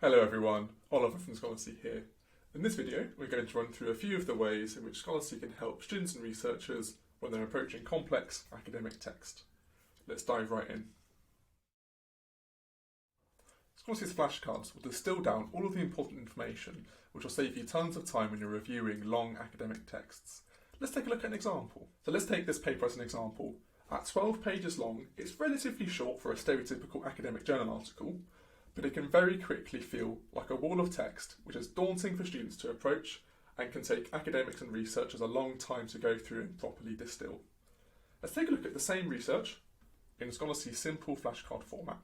Hello everyone, Oliver from Scholarcy here. In this video we're going to run through a few of the ways in which Scholarcy can help students and researchers when they're approaching complex academic text. Let's dive right in. Scholarcy's flashcards will distill down all of the important information which will save you tons of time when you're reviewing long academic texts. Let's take a look at an example. So let's take this paper as an example. At 12 pages long, it's relatively short for a stereotypical academic journal article, but it can very quickly feel like a wall of text which is daunting for students to approach and can take academics and researchers a long time to go through and properly distill. Let's take a look at the same research in Scholarcy's simple flashcard format.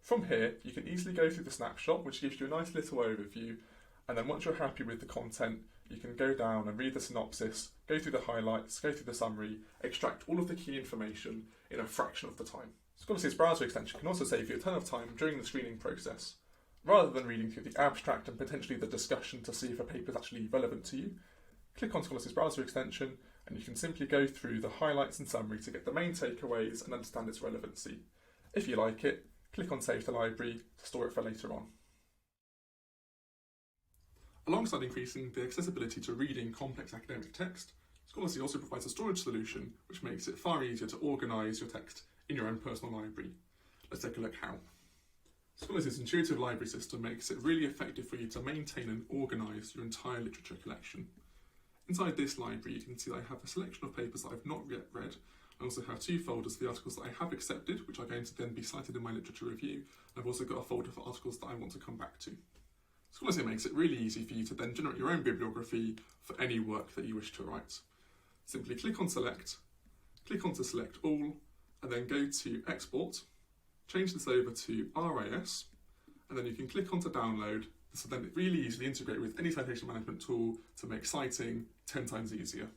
From here, you can easily go through the snapshot, which gives you a nice little overview, and then once you're happy with the content, you can go down and read the synopsis, go through the highlights, go through the summary, extract all of the key information in a fraction of the time. Scholarcy's browser extension can also save you a ton of time during the screening process. Rather than reading through the abstract and potentially the discussion to see if a paper is actually relevant to you, click on Scholarcy's browser extension and you can simply go through the highlights and summary to get the main takeaways and understand its relevancy. If you like it, click on Save to Library to store it for later on. Alongside increasing the accessibility to reading complex academic text, Scholarcy also provides a storage solution which makes it far easier to organise your text in your own personal library. Let's take a look how. Scholarcy's intuitive library system makes it really effective for you to maintain and organise your entire literature collection. Inside this library you can see that I have a selection of papers that I've not yet read. I also have two folders for the articles that I have accepted, which are going to then be cited in my literature review. I've also got a folder for articles that I want to come back to. Scholarcy makes it really easy for you to then generate your own bibliography for any work that you wish to write. Simply click on Select, click on to Select All, and then go to Export, change this over to RIS, and then you can click on to Download, so then it really easily integrate with any citation management tool to make citing 10 times easier.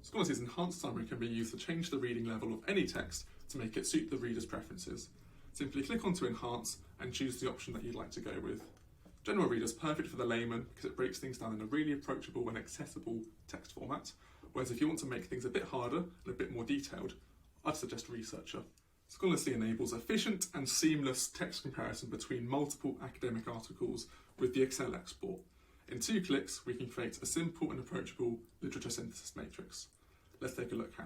Scholarcy's enhanced summary can be used to change the reading level of any text to make it suit the reader's preferences. Simply click on to Enhance and choose the option that you'd like to go with. General Reader is perfect for the layman because it breaks things down in a really approachable and accessible text format, whereas if you want to make things a bit harder and a bit more detailed, I'd suggest Researcher. Scholarcy enables efficient and seamless text comparison between multiple academic articles with the Excel export. In 2 clicks, we can create a simple and approachable literature synthesis matrix. Let's take a look how.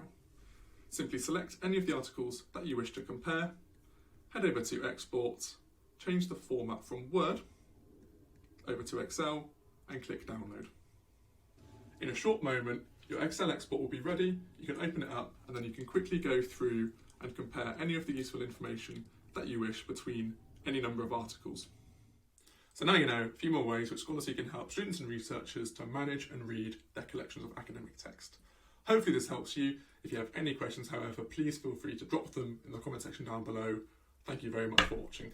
Simply select any of the articles that you wish to compare, head over to Export, change the format from Word over to Excel, and click Download. In a short moment, your Excel export will be ready, you can open it up, and then you can quickly go through and compare any of the useful information that you wish between any number of articles. So now you know a few more ways which Scholarcy can help students and researchers to manage and read their collections of academic text. Hopefully this helps you. If you have any questions, however, please feel free to drop them in the comment section down below. Thank you very much for watching.